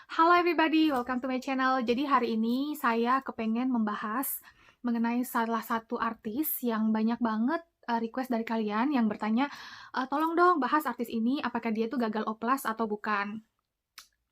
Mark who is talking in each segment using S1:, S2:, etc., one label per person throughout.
S1: Halo everybody, welcome to my channel. Jadi hari ini saya kepengen membahas mengenai salah satu artis yang banyak banget request dari kalian yang bertanya, tolong dong bahas artis ini, apakah dia tuh gagal oplas atau bukan.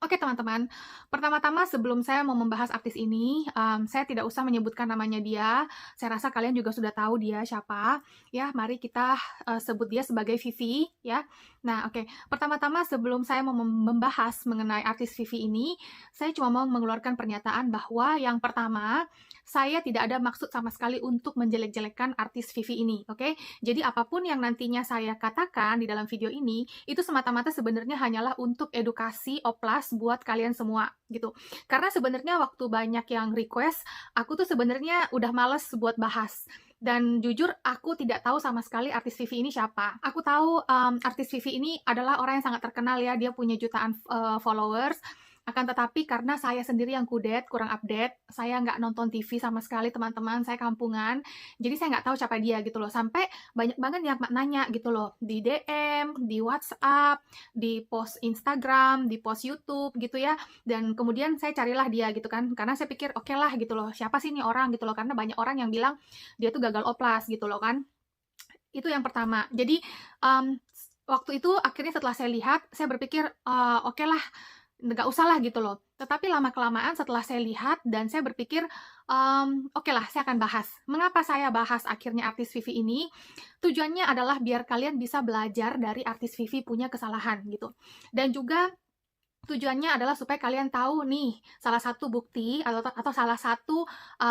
S1: Oke teman-teman, pertama-tama sebelum saya mau membahas artis ini, saya tidak usah menyebutkan namanya dia. Saya rasa kalian juga sudah tahu dia siapa. Ya, mari kita sebut dia sebagai Vivi, ya. Nah, oke. Pertama-tama sebelum saya mau membahas mengenai artis Vivi ini, saya cuma mau mengeluarkan pernyataan bahwa yang pertama, saya tidak ada maksud sama sekali untuk menjelek-jelekan artis Vivi ini, oke? Jadi apapun yang nantinya saya katakan di dalam video ini, itu semata-mata sebenarnya hanyalah untuk edukasi oplas buat kalian semua gitu. Karena sebenarnya waktu banyak yang request, aku tuh sebenarnya udah males buat bahas. Dan jujur aku tidak tahu sama sekali artis Vivi ini siapa. Aku tahu artis Vivi ini adalah orang yang sangat terkenal ya, dia punya jutaan followers. Akan tetapi karena saya sendiri yang kudet, kurang update, saya nggak nonton TV sama sekali teman-teman, saya kampungan, jadi saya nggak tahu siapa dia gitu loh. Sampai banyak banget yang nanya gitu loh, di DM, di WhatsApp, di post Instagram, di post YouTube gitu ya. Dan kemudian saya carilah dia gitu kan, karena saya pikir oke lah gitu loh, siapa sih ini orang gitu loh, karena banyak orang yang bilang dia tuh gagal oplas gitu loh kan. Itu yang pertama. Jadi waktu itu akhirnya setelah saya lihat, saya berpikir oke lah, nggak usah lah gitu loh. Tetapi lama-kelamaan setelah saya lihat dan saya berpikir, oke lah saya akan bahas. Mengapa saya bahas akhirnya artis Vivi ini? Tujuannya adalah biar kalian bisa belajar dari artis Vivi punya kesalahan gitu. Dan juga tujuannya adalah supaya kalian tahu nih salah satu bukti atau salah satu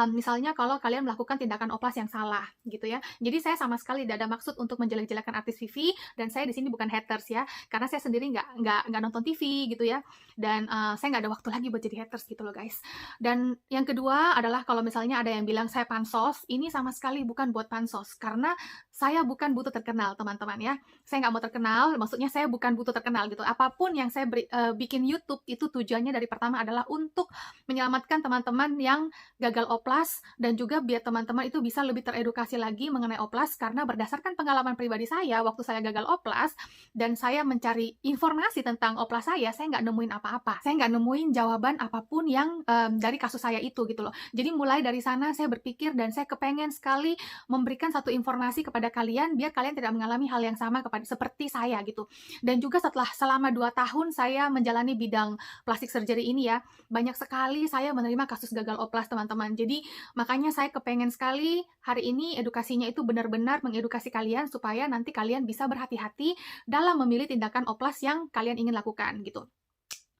S1: misalnya kalau kalian melakukan tindakan oplas yang salah gitu ya. Jadi saya sama sekali tidak ada maksud untuk menjelek-jelekan artis Vivi, dan saya di sini bukan haters ya, karena saya sendiri nggak nonton TV gitu ya, dan saya nggak ada waktu lagi buat jadi haters gitu loh guys. Dan yang kedua adalah kalau misalnya ada yang bilang saya pansos, ini sama sekali bukan buat pansos, karena saya bukan butuh terkenal teman-teman ya. Saya nggak mau terkenal, maksudnya saya bukan butuh terkenal gitu. Apapun yang saya bikin YouTube itu tujuannya dari pertama adalah untuk menyelamatkan teman-teman yang gagal oplas, dan juga biar teman-teman itu bisa lebih teredukasi lagi mengenai oplas, karena berdasarkan pengalaman pribadi saya waktu saya gagal oplas dan saya mencari informasi tentang oplas saya nggak nemuin apa-apa. Saya nggak nemuin jawaban apapun yang dari kasus saya itu gitu loh. Jadi mulai dari sana saya berpikir dan saya kepengen sekali memberikan satu informasi kepada kalian biar kalian tidak mengalami hal yang sama seperti saya gitu. Dan juga selama 2 tahun saya menjalani bidang plastik surgery ini ya, banyak sekali saya menerima kasus gagal oplas teman-teman. Jadi makanya saya kepengen sekali hari ini edukasinya itu benar-benar mengedukasi kalian supaya nanti kalian bisa berhati-hati dalam memilih tindakan oplas yang kalian ingin lakukan gitu.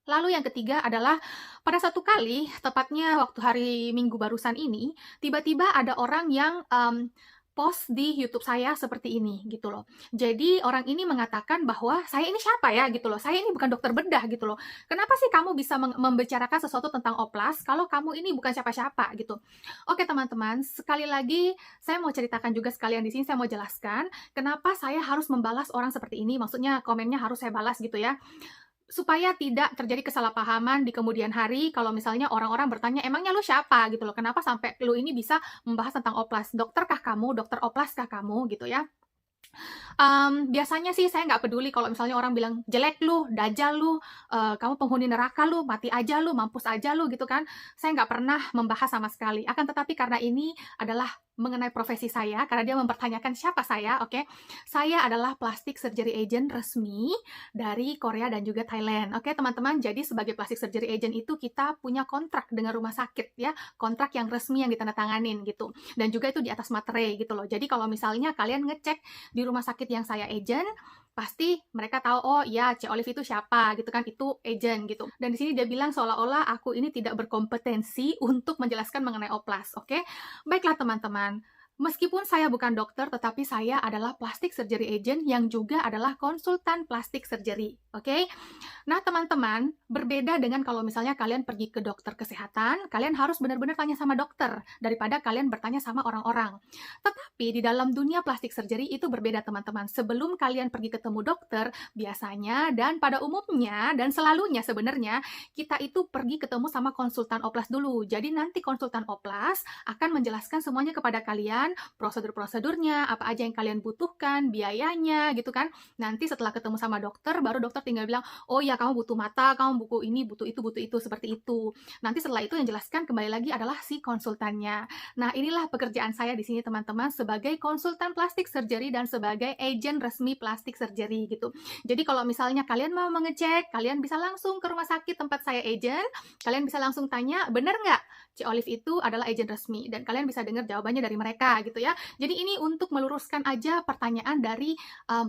S1: Lalu yang ketiga adalah pada satu kali, tepatnya waktu hari Minggu barusan ini, tiba-tiba ada orang yang post di YouTube saya seperti ini gitu loh. Jadi orang ini mengatakan bahwa saya ini siapa ya gitu loh. Saya ini bukan dokter bedah gitu loh. Kenapa sih kamu bisa membicarakan sesuatu tentang oplas kalau kamu ini bukan siapa-siapa gitu. Oke teman-teman, sekali lagi saya mau ceritakan juga sekalian di sini, saya mau jelaskan kenapa saya harus membalas orang seperti ini. Maksudnya komennya harus saya balas gitu ya, supaya tidak terjadi kesalahpahaman di kemudian hari kalau misalnya orang-orang bertanya, emangnya lu siapa gitu loh, kenapa sampai lu ini bisa membahas tentang oplas, dokterkah kamu, dokter oplaskah kamu gitu ya. Biasanya sih saya nggak peduli kalau misalnya orang bilang, jelek lu, dajal lu, kamu penghuni neraka lu, mati aja lu, mampus aja lu gitu kan. Saya nggak pernah membahas sama sekali. Akan tetapi karena ini adalah mengenai profesi saya, karena dia mempertanyakan siapa saya, oke. Saya adalah plastic surgery agent resmi dari Korea dan juga Thailand. Oke teman-teman, jadi sebagai plastic surgery agent itu kita punya kontrak dengan rumah sakit ya, kontrak yang resmi yang ditandatanganin gitu. Dan juga itu di atas materai gitu loh. Jadi kalau misalnya kalian ngecek di rumah sakit yang saya agent, pasti mereka tahu, oh ya C. Olive itu siapa gitu kan, itu agent gitu. Dan di sini dia bilang seolah-olah aku ini tidak berkompetensi untuk menjelaskan mengenai oplas, oke? Baiklah teman-teman, meskipun saya bukan dokter, tetapi saya adalah plastic surgery agent yang juga adalah konsultan plastik surgery, oke? Nah teman-teman, berbeda dengan kalau misalnya kalian pergi ke dokter kesehatan, kalian harus benar-benar tanya sama dokter daripada kalian bertanya sama orang-orang. Tetapi di dalam dunia plastik surgery itu berbeda teman-teman. Sebelum kalian pergi ketemu dokter, biasanya dan pada umumnya dan selalunya sebenarnya kita itu pergi ketemu sama konsultan oplas dulu. Jadi nanti konsultan oplas akan menjelaskan semuanya kepada kalian dengan prosedur-prosedurnya, apa aja yang kalian butuhkan, biayanya gitu kan. Nanti setelah ketemu sama dokter, baru dokter tinggal bilang, oh ya kamu butuh mata, kamu butuh ini, butuh itu, seperti itu. Nanti setelah itu yang jelaskan kembali lagi adalah si konsultannya. Nah, inilah pekerjaan saya di sini teman-teman sebagai konsultan plastik surgery dan sebagai agent resmi plastik surgery gitu. Jadi kalau misalnya kalian mau mengecek, kalian bisa langsung ke rumah sakit tempat saya agent, kalian bisa langsung tanya, bener nggak Ci Olive itu adalah agent resmi? Dan kalian bisa dengar jawabannya dari mereka gitu ya. Jadi ini untuk meluruskan aja pertanyaan dari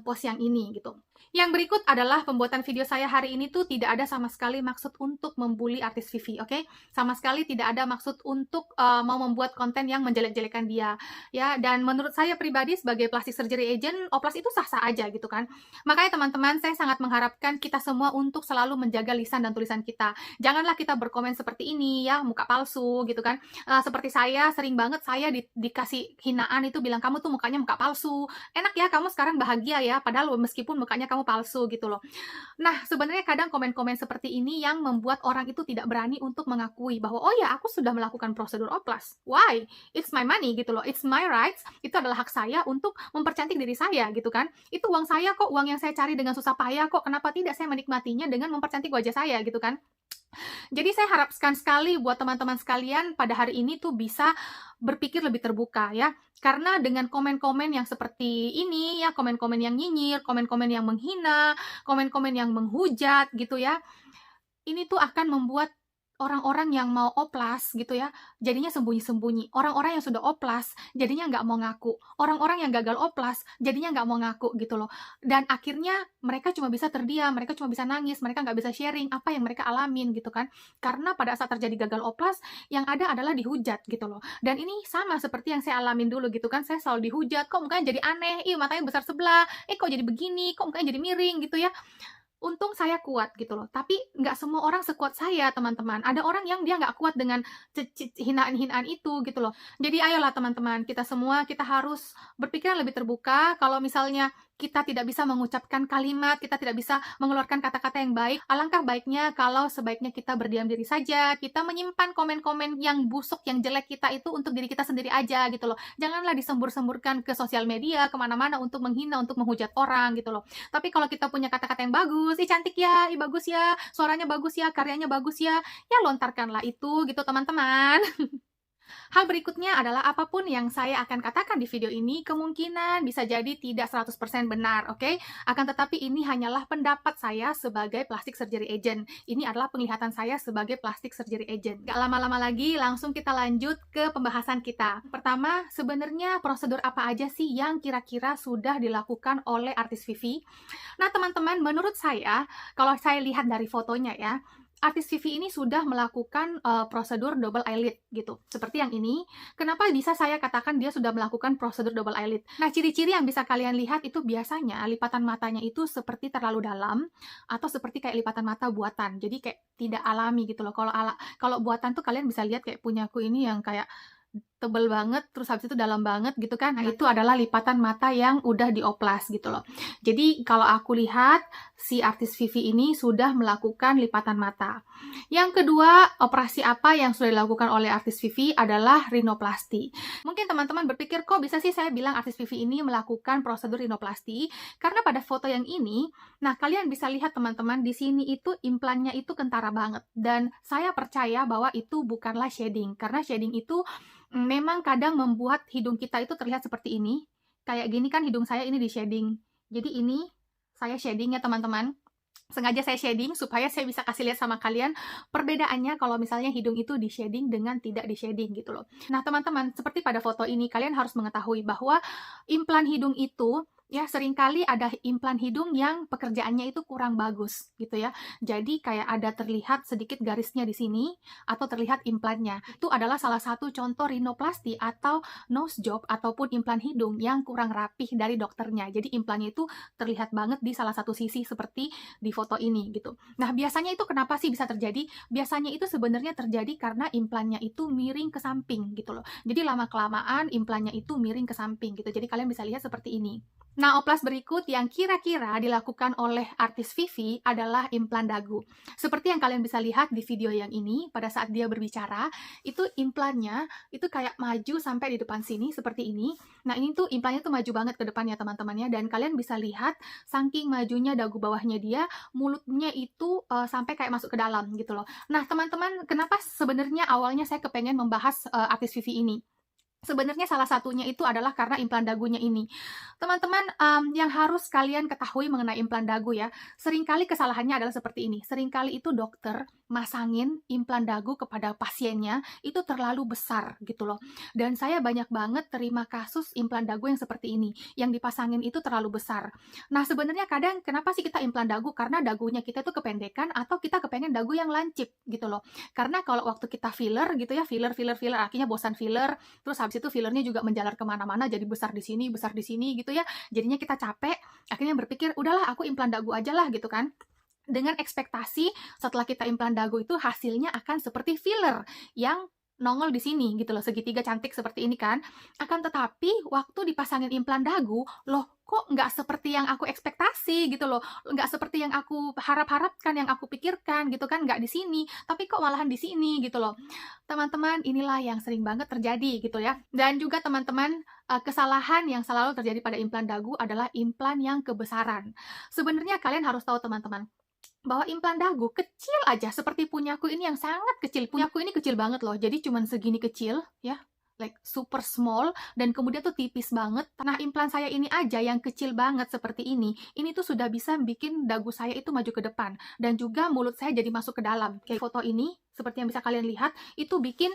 S1: pos yang ini gitu. Yang berikut adalah pembuatan video saya hari ini tuh tidak ada sama sekali maksud untuk membuli artis Vivi, oke? Sama sekali tidak ada maksud untuk mau membuat konten yang menjelek-jelekan dia, ya. Dan menurut saya pribadi sebagai plastic surgery agent, oplas itu sah-sah aja gitu kan. Makanya teman-teman, saya sangat mengharapkan kita semua untuk selalu menjaga lisan dan tulisan kita. Janganlah kita berkomen seperti ini ya, muka palsu gitu kan. Seperti saya, sering banget saya dikasih hinaan itu bilang, kamu tuh mukanya muka palsu. Enak ya, kamu sekarang bahagia ya, padahal meskipun mukanya kamu palsu gitu loh. Nah, sebenarnya kadang komen-komen seperti ini yang membuat orang itu tidak berani untuk mengakui bahwa, oh ya, aku sudah melakukan prosedur oplas. Why? It's my money gitu loh. It's my rights. Itu adalah hak saya untuk mempercantik diri saya gitu kan. Itu uang saya kok, uang yang saya cari dengan susah payah kok. Kenapa tidak saya menikmatinya dengan mempercantik wajah saya gitu kan. Jadi saya harapkan sekali buat teman-teman sekalian pada hari ini tuh bisa berpikir lebih terbuka ya. Karena dengan komen-komen yang seperti ini ya, komen-komen yang nyinyir, komen-komen yang menghina, komen-komen yang menghujat gitu ya, ini tuh akan membuat orang-orang yang mau oplas gitu ya, jadinya sembunyi-sembunyi. Orang-orang yang sudah oplas, jadinya nggak mau ngaku. Orang-orang yang gagal oplas, jadinya nggak mau ngaku gitu loh. Dan akhirnya mereka cuma bisa terdiam, mereka cuma bisa nangis, mereka nggak bisa sharing apa yang mereka alamin gitu kan. Karena pada saat terjadi gagal oplas, yang ada adalah dihujat gitu loh. Dan ini sama seperti yang saya alamin dulu gitu kan, saya selalu dihujat, kok mukanya jadi aneh, ih matanya besar sebelah, kok jadi begini, kok mukanya jadi miring gitu ya. Untung saya kuat gitu loh, tapi nggak semua orang sekuat saya teman-teman. Ada orang yang dia nggak kuat dengan hinaan-hinaan itu gitu loh. Jadi ayolah teman-teman, kita semua kita harus berpikiran lebih terbuka. Kalau misalnya kita tidak bisa mengucapkan kalimat, kita tidak bisa mengeluarkan kata-kata yang baik, alangkah baiknya kalau sebaiknya kita berdiam diri saja, kita menyimpan komen-komen yang busuk, yang jelek kita itu untuk diri kita sendiri aja gitu loh. Janganlah disembur-semburkan ke sosial media, kemana-mana untuk menghina, untuk menghujat orang gitu loh. Tapi kalau kita punya kata-kata yang bagus, ih cantik ya, ih bagus ya, suaranya bagus ya, karyanya bagus ya, ya lontarkanlah itu gitu teman-teman. Hal berikutnya adalah apapun yang saya akan katakan di video ini kemungkinan bisa jadi tidak 100% benar, oke? Akan tetapi ini hanyalah pendapat saya sebagai plastic surgery agent. Ini adalah penglihatan saya sebagai plastic surgery agent. Gak lama-lama lagi, langsung kita lanjut ke pembahasan kita. Pertama, sebenarnya prosedur apa aja sih yang kira-kira sudah dilakukan oleh artis Vivi? Nah, teman-teman, menurut saya, kalau saya lihat dari fotonya ya, artis Vivi ini sudah melakukan prosedur double eyelid gitu, seperti yang ini. Kenapa bisa saya katakan dia sudah melakukan prosedur double eyelid? Nah, ciri-ciri yang bisa kalian lihat itu biasanya lipatan matanya itu seperti terlalu dalam atau seperti kayak lipatan mata buatan. Jadi kayak tidak alami gitu loh. Kalau buatan tuh kalian bisa lihat kayak punyaku ini yang kayak tebel banget, terus habis itu dalam banget gitu kan. Nah, itu adalah lipatan mata yang udah dioplas gitu loh. Jadi, kalau aku lihat, si artis Vivi ini sudah melakukan lipatan mata. Yang kedua, operasi apa yang sudah dilakukan oleh artis Vivi adalah rinoplasti. Mungkin teman-teman berpikir, kok bisa sih saya bilang artis Vivi ini melakukan prosedur rinoplasti? Karena pada foto yang ini, nah kalian bisa lihat teman-teman, di sini itu implannya itu kentara banget. Dan saya percaya bahwa itu bukanlah shading. Karena shading itu memang kadang membuat hidung kita itu terlihat seperti ini. Kayak gini kan hidung saya ini di shading. Jadi ini saya shading ya teman-teman. Sengaja saya shading supaya saya bisa kasih lihat sama kalian perbedaannya kalau misalnya hidung itu di shading dengan tidak di shading gitu loh. Nah teman-teman, seperti pada foto ini kalian harus mengetahui bahwa implan hidung itu ya seringkali ada implan hidung yang pekerjaannya itu kurang bagus gitu ya. Jadi kayak ada terlihat sedikit garisnya di sini atau terlihat implannya. Itu adalah salah satu contoh rinoplasti atau nose job ataupun implan hidung yang kurang rapih dari dokternya. Jadi implannya itu terlihat banget di salah satu sisi seperti di foto ini gitu. Nah, biasanya itu kenapa sih bisa terjadi? Biasanya itu sebenarnya terjadi karena implannya itu miring ke samping gitu loh. Jadi lama-kelamaan implannya itu miring ke samping gitu. Jadi kalian bisa lihat seperti ini. Nah, oplas berikut yang kira-kira dilakukan oleh artis Vivi adalah implan dagu. Seperti yang kalian bisa lihat di video yang ini, pada saat dia berbicara, itu implannya itu kayak maju sampai di depan sini seperti ini. Nah, ini tuh implannya tuh maju banget ke depannya teman-temannya, dan kalian bisa lihat saking majunya dagu bawahnya dia, mulutnya itu sampai kayak masuk ke dalam gitu loh. Nah, teman-teman, kenapa sebenarnya awalnya saya kepengen membahas artis Vivi ini? Sebenarnya salah satunya itu adalah karena implan dagunya ini. Teman-teman, yang harus kalian ketahui mengenai implan dagu ya, seringkali kesalahannya adalah seperti ini. Seringkali itu dokter masangin implan dagu kepada pasiennya itu terlalu besar gitu loh. Dan saya banyak banget terima kasus implan dagu yang seperti ini, yang dipasangin itu terlalu besar. Nah, sebenarnya kadang kenapa sih kita implan dagu? Karena dagunya kita tuh kependekan atau kita kepengen dagu yang lancip gitu loh. Karena kalau waktu kita filler gitu ya, filler, akhirnya bosan filler, terus habis itu fillernya juga menjalar kemana-mana, jadi besar di sini gitu ya. Jadinya kita capek, akhirnya berpikir, udahlah aku implan dagu aja lah gitu kan. Dengan ekspektasi setelah kita implan dagu itu hasilnya akan seperti filler yang nongol di sini gitu loh, segitiga cantik seperti ini kan. Akan tetapi waktu dipasangin implan dagu, loh kok nggak seperti yang aku ekspektasi gitu loh, nggak seperti yang aku harap-harapkan, yang aku pikirkan gitu kan, nggak di sini, tapi kok malahan di sini gitu loh. Teman-teman, inilah yang sering banget terjadi gitu ya. Dan juga teman-teman, kesalahan yang selalu terjadi pada implan dagu adalah implan yang kebesaran. Sebenarnya kalian harus tahu teman-teman, bahwa implan dagu kecil aja seperti punyaku ini yang sangat kecil. Punyaku ini kecil banget loh, jadi cuman segini kecil ya, like super small, dan kemudian tuh tipis banget. Nah, implan saya ini aja yang kecil banget seperti ini tuh sudah bisa bikin dagu saya itu maju ke depan, dan juga mulut saya jadi masuk ke dalam. Kayak foto ini, seperti yang bisa kalian lihat, itu bikin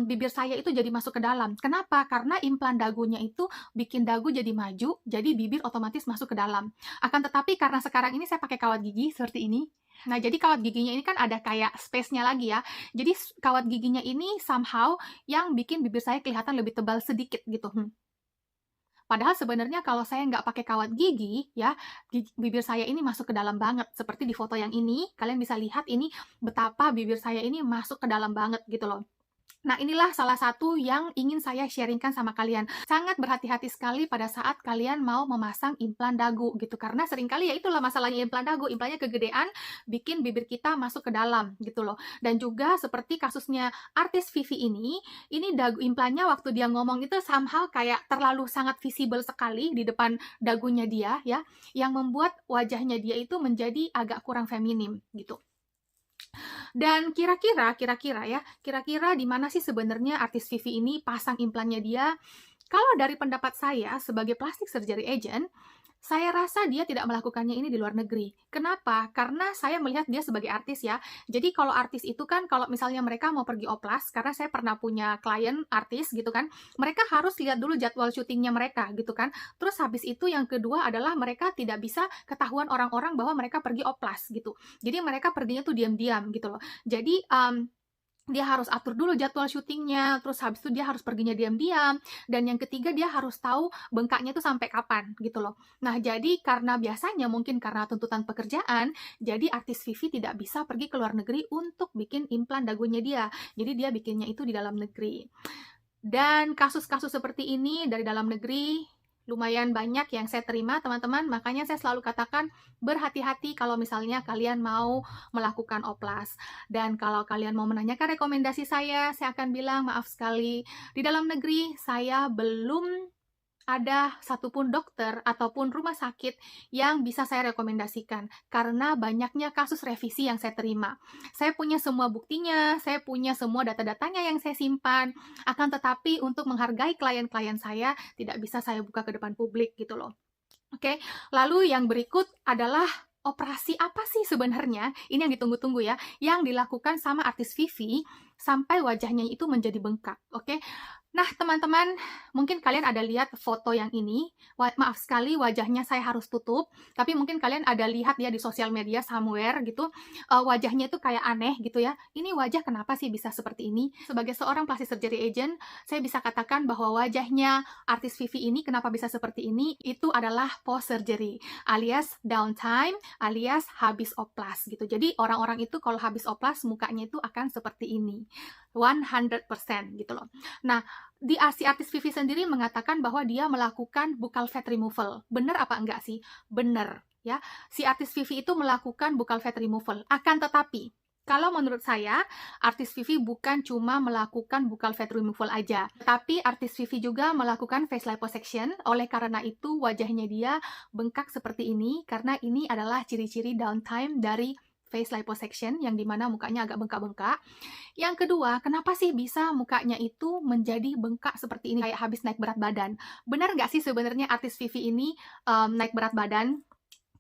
S1: bibir saya itu jadi masuk ke dalam. Kenapa? Karena implan dagunya itu bikin dagu jadi maju, jadi bibir otomatis masuk ke dalam. Akan tetapi karena sekarang ini saya pakai kawat gigi seperti ini. Nah, jadi kawat giginya ini kan ada kayak space-nya lagi ya. Jadi kawat giginya ini somehow yang bikin bibir saya kelihatan lebih tebal sedikit gitu. Padahal sebenarnya kalau saya nggak pakai kawat gigi, ya, bibir saya ini masuk ke dalam banget. Seperti di foto yang ini, kalian bisa lihat ini betapa bibir saya ini masuk ke dalam banget gitu loh. Nah, inilah salah satu yang ingin saya sharingkan sama kalian. Sangat berhati-hati sekali pada saat kalian mau memasang implan dagu gitu. Karena seringkali ya itulah masalahnya implan dagu. Implannya kegedean, bikin bibir kita masuk ke dalam gitu loh. Dan juga seperti kasusnya artis Vivi ini dagu implannya waktu dia ngomong itu somehow kayak terlalu sangat visible sekali di depan dagunya dia ya. Yang membuat wajahnya dia itu menjadi agak kurang feminim gitu. Dan kira-kira di mana sih sebenarnya artis Vivi ini pasang implannya dia? Kalau dari pendapat saya sebagai plastic surgery agent, saya rasa dia tidak melakukannya ini di luar negeri. Kenapa? Karena saya melihat dia sebagai artis ya. Jadi kalau artis itu kan kalau misalnya mereka mau pergi oplas, karena saya pernah punya klien artis gitu kan, mereka harus lihat dulu jadwal syutingnya mereka gitu kan. Terus habis itu yang kedua adalah mereka tidak bisa ketahuan orang-orang bahwa mereka pergi oplas gitu. Jadi mereka perginya tuh diam-diam gitu loh. Jadi dia harus atur dulu jadwal syutingnya, terus habis itu dia harus perginya diam-diam, dan yang ketiga dia harus tahu bengkaknya itu sampai kapan gitu loh. Nah, jadi karena biasanya mungkin karena tuntutan pekerjaan, jadi artis Vivi tidak bisa pergi ke luar negeri untuk bikin implan dagunya dia. Jadi dia bikinnya itu di dalam negeri. Dan kasus-kasus seperti ini dari dalam negeri lumayan banyak yang saya terima, teman-teman. Makanya saya selalu katakan berhati-hati kalau misalnya kalian mau melakukan oplas. Dan kalau kalian mau menanyakan rekomendasi saya akan bilang maaf sekali, di dalam negeri saya belum ada satupun dokter ataupun rumah sakit yang bisa saya rekomendasikan karena banyaknya kasus revisi yang saya terima. Saya punya semua buktinya, saya punya semua data-datanya yang saya simpan, akan tetapi untuk menghargai klien-klien saya tidak bisa saya buka ke depan publik gitu loh. Oke, lalu yang berikut adalah operasi apa sih sebenarnya? Ini yang ditunggu-tunggu ya, yang dilakukan sama artis Vivi sampai wajahnya itu menjadi bengkak. Oke, nah teman-teman, mungkin kalian ada lihat foto yang ini. Maaf sekali wajahnya saya harus tutup, tapi mungkin kalian ada lihat ya di sosial media somewhere gitu, wajahnya itu kayak aneh gitu ya. Ini wajah kenapa sih bisa seperti ini? Sebagai seorang plastic surgery agent, saya bisa katakan bahwa wajahnya artis Vivi ini kenapa bisa seperti ini, itu adalah post surgery, alias downtime, alias habis oplas gitu. Jadi orang-orang itu kalau habis oplas mukanya itu akan seperti ini, 100% gitu loh. Nah, Si artis Vivi sendiri mengatakan bahwa dia melakukan buccal fat removal. Bener apa enggak sih? Bener, ya. Si artis Vivi itu melakukan buccal fat removal. Akan tetapi, kalau menurut saya, artis Vivi bukan cuma melakukan buccal fat removal aja, tapi artis Vivi juga melakukan face liposuction. Oleh karena itu, wajahnya dia bengkak seperti ini, karena ini adalah ciri-ciri downtime dari face liposuction, yang dimana mukanya agak bengkak-bengkak. Yang kedua, kenapa sih bisa mukanya itu menjadi bengkak seperti ini, kayak habis naik berat badan? Benar nggak sih sebenarnya artis Vivi ini naik berat badan?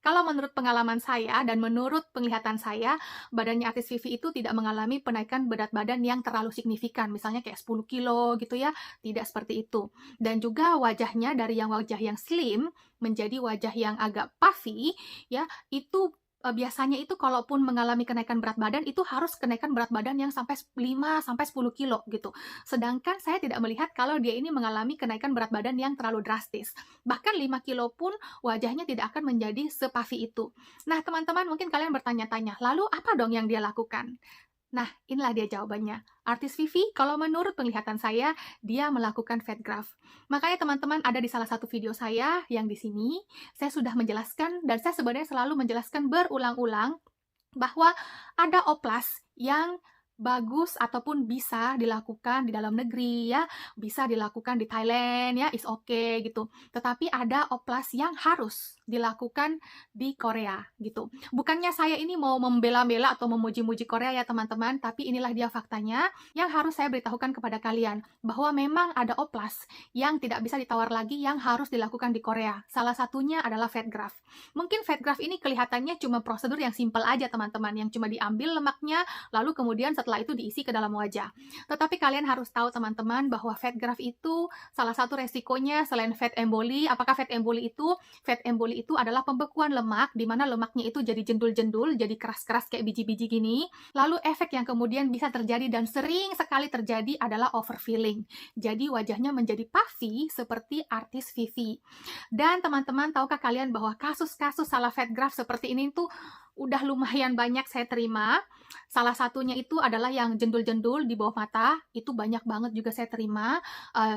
S1: Kalau menurut pengalaman saya dan menurut penglihatan saya, badannya artis Vivi itu tidak mengalami penaikan berat badan yang terlalu signifikan, misalnya kayak 10 kilo gitu ya, tidak seperti itu. Dan juga wajahnya dari yang wajah yang slim menjadi wajah yang agak puffy, ya, itu biasanya itu kalaupun mengalami kenaikan berat badan, itu harus kenaikan berat badan yang sampai 5-10 kilo gitu. Sedangkan saya tidak melihat kalau dia ini mengalami kenaikan berat badan yang terlalu drastis. Bahkan 5 kilo pun wajahnya tidak akan menjadi sepuffy itu. Nah, teman-teman mungkin kalian bertanya-tanya, lalu apa dong yang dia lakukan? Nah, inilah dia jawabannya. Artis Vivi, kalau menurut penglihatan saya, dia melakukan fat graft. Makanya teman-teman ada di salah satu video saya yang di sini, saya sudah menjelaskan, dan saya sebenarnya selalu menjelaskan berulang-ulang bahwa ada oplas yang bagus ataupun bisa dilakukan di dalam negeri ya, bisa dilakukan di Thailand ya, is okay gitu. Tetapi ada oplas yang harus dilakukan di Korea gitu. Bukannya saya ini mau membela-bela atau memuji-muji Korea ya teman-teman, tapi inilah dia faktanya yang harus saya beritahukan kepada kalian, bahwa memang ada oplas yang tidak bisa ditawar lagi yang harus dilakukan di Korea. Salah satunya adalah fat graft. Mungkin fat graft ini kelihatannya cuma prosedur yang simple aja teman-teman, yang cuma diambil lemaknya lalu kemudian setelah itu diisi ke dalam wajah. Tetapi kalian harus tahu teman-teman bahwa fat graft itu salah satu resikonya selain fat emboli. Apakah fat emboli itu? Fat emboli itu adalah pembekuan lemak, di mana lemaknya itu jadi jendul-jendul, jadi keras-keras kayak biji-biji gini. Lalu efek yang kemudian bisa terjadi dan sering sekali terjadi adalah overfilling. Jadi wajahnya menjadi puffy seperti artis Vivi. Dan teman-teman, tahukah kalian bahwa kasus-kasus salah fat graft seperti ini tuh udah lumayan banyak saya terima. Salah satunya itu adalah yang jendul-jendul di bawah mata, itu banyak banget juga saya terima.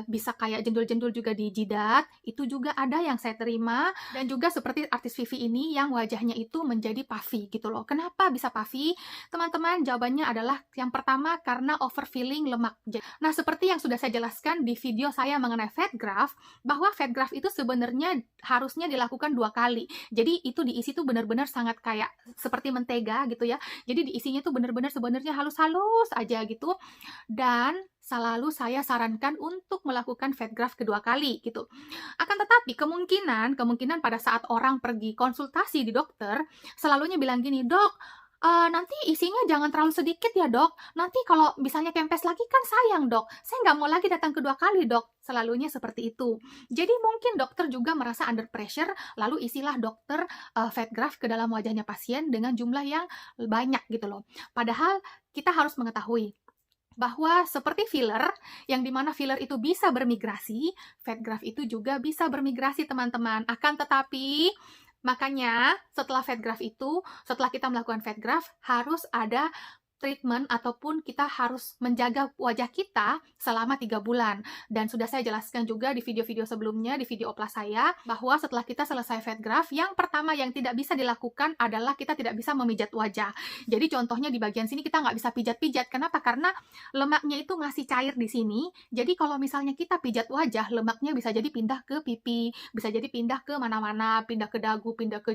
S1: Bisa kayak jendul-jendul juga di jidat, itu juga ada yang saya terima. Dan juga seperti artis Vivi ini yang wajahnya itu menjadi puffy gitu loh. Kenapa bisa puffy? Teman-teman, jawabannya adalah yang pertama karena overfilling lemak. Nah, seperti yang sudah saya jelaskan di video saya mengenai fat graft, bahwa fat graft itu sebenarnya harusnya dilakukan 2 kali. Jadi itu diisi tuh benar-benar sangat kayak seperti mentega gitu ya. Jadi diisinya tuh benar-benar sebenarnya halus-halus aja gitu. Dan selalu saya sarankan untuk melakukan fat graft kedua kali gitu. Akan tetapi kemungkinan pada saat orang pergi konsultasi di dokter, selalunya bilang gini, "Dok, nanti isinya jangan terlalu sedikit ya dok, nanti kalau misalnya kempes lagi kan sayang dok, saya nggak mau lagi datang kedua kali dok." Selalunya seperti itu. Jadi mungkin dokter juga merasa under pressure, lalu isilah dokter fat graft ke dalam wajahnya pasien dengan jumlah yang banyak gitu loh. Padahal kita harus mengetahui bahwa seperti filler, yang dimana filler itu bisa bermigrasi, fat graft itu juga bisa bermigrasi teman-teman. Akan tetapi makanya setelah fat graft itu, setelah kita melakukan fat graft, harus ada treatment ataupun kita harus menjaga wajah kita selama 3 bulan. Dan sudah saya jelaskan juga di video-video sebelumnya, di video oplas saya, bahwa setelah kita selesai fat graft, yang pertama yang tidak bisa dilakukan adalah kita tidak bisa memijat wajah. Jadi contohnya di bagian sini kita nggak bisa pijat-pijat. Kenapa? Karena lemaknya itu masih cair di sini. Jadi kalau misalnya kita pijat wajah, lemaknya bisa jadi pindah ke pipi, bisa jadi pindah ke mana-mana, pindah ke dagu, pindah ke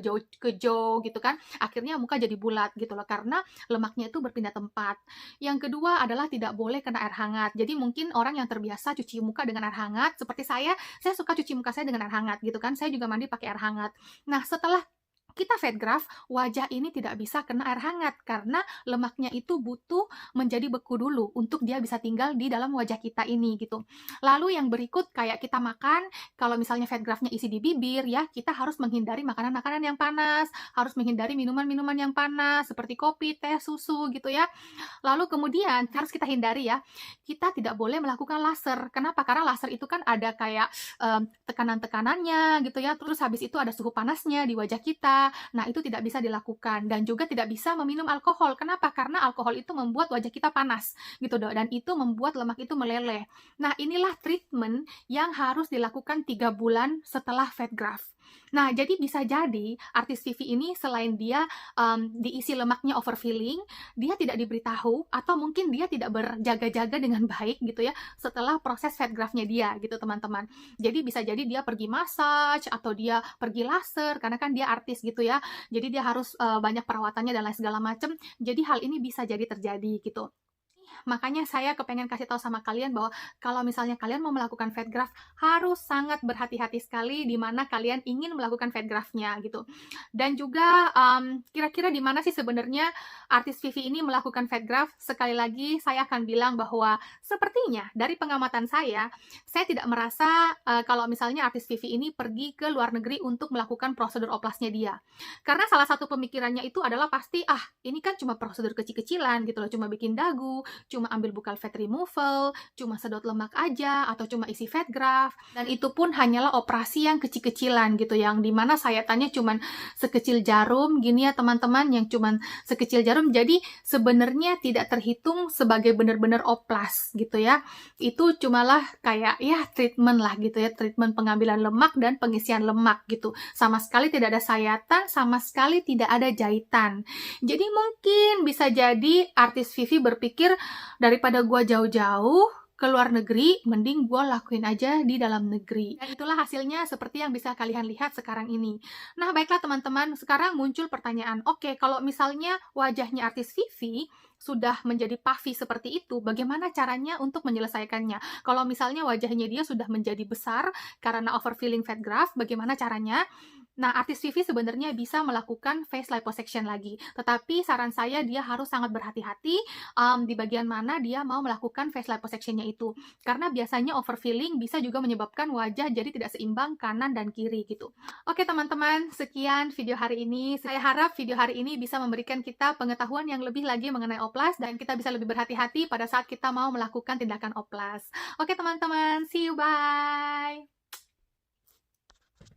S1: jauh gitu kan. Akhirnya muka jadi bulat gitu loh, karena lemaknya itu berpindah tempat. Yang kedua adalah tidak boleh kena air hangat. Jadi mungkin orang yang terbiasa cuci muka dengan air hangat, seperti saya suka cuci muka saya dengan air hangat gitu kan. Saya juga mandi pakai air hangat. Nah, setelah kita fat graft, wajah ini tidak bisa kena air hangat karena lemaknya itu butuh menjadi beku dulu untuk dia bisa tinggal di dalam wajah kita ini gitu. Lalu yang berikut kayak kita makan, kalau misalnya fat graftnya isi di bibir ya, kita harus menghindari makanan-makanan yang panas, harus menghindari minuman-minuman yang panas seperti kopi, teh, susu gitu ya. Lalu kemudian harus kita hindari ya, kita tidak boleh melakukan laser. Kenapa? Karena laser itu kan ada kayak tekanan-tekanannya gitu ya, terus habis itu ada suhu panasnya di wajah kita gula. Nah, itu tidak bisa dilakukan dan juga tidak bisa meminum alkohol. Kenapa? Karena alkohol itu membuat wajah kita panas gitu, Dok, dan itu membuat lemak itu meleleh. Nah, inilah treatment yang harus dilakukan 3 bulan setelah fat graft. Nah, jadi bisa jadi artis Vivi ini selain dia diisi lemaknya overfilling, dia tidak diberitahu atau mungkin dia tidak berjaga-jaga dengan baik gitu ya setelah proses fat graft-nya dia gitu, teman-teman. Jadi bisa jadi dia pergi massage atau dia pergi laser karena kan dia artis gitu ya. Jadi dia harus banyak perawatannya dan lain segala macam. Jadi hal ini bisa jadi terjadi gitu. Makanya saya kepengen kasih tahu sama kalian bahwa kalau misalnya kalian mau melakukan fat graft, harus sangat berhati-hati sekali di mana kalian ingin melakukan fat graft-nya gitu. Dan juga kira-kira di mana sih sebenarnya artis Vivi ini melakukan fat graft? Sekali lagi saya akan bilang bahwa sepertinya dari pengamatan saya tidak merasa kalau misalnya artis Vivi ini pergi ke luar negeri untuk melakukan prosedur oplasnya dia. Karena salah satu pemikirannya itu adalah pasti, ini kan cuma prosedur kecil-kecilan gitu loh, cuma bikin dagu, cuma ambil buccal fat removal, cuma sedot lemak aja, atau cuma isi fat graft, dan itu pun hanyalah operasi yang kecil-kecilan gitu, yang dimana sayatannya cuman sekecil jarum, gini ya teman-teman, yang cuman sekecil jarum, jadi sebenarnya tidak terhitung sebagai benar-benar oplas gitu ya, itu cumalah kayak ya treatment lah gitu ya, treatment pengambilan lemak dan pengisian lemak gitu, sama sekali tidak ada sayatan, sama sekali tidak ada jahitan. Jadi mungkin bisa jadi artis Vivi berpikir, daripada gua jauh-jauh ke luar negeri, mending gua lakuin aja di dalam negeri. Dan itulah hasilnya seperti yang bisa kalian lihat sekarang ini. Nah, baiklah teman-teman, sekarang muncul pertanyaan, oke, kalau misalnya wajahnya artis Vivi sudah menjadi puffy seperti itu, bagaimana caranya untuk menyelesaikannya? Kalau misalnya wajahnya dia sudah menjadi besar karena overfilling fat graft, bagaimana caranya? Nah, artis Vivi sebenarnya bisa melakukan face liposuction lagi, tetapi saran saya dia harus sangat berhati-hati di bagian mana dia mau melakukan face liposuction-nya itu. Karena biasanya overfilling bisa juga menyebabkan wajah jadi tidak seimbang kanan dan kiri gitu. Oke teman-teman, sekian video hari ini. Saya harap video hari ini bisa memberikan kita pengetahuan yang lebih lagi mengenai oplas dan kita bisa lebih berhati-hati pada saat kita mau melakukan tindakan oplas. Oke teman-teman, see you, bye!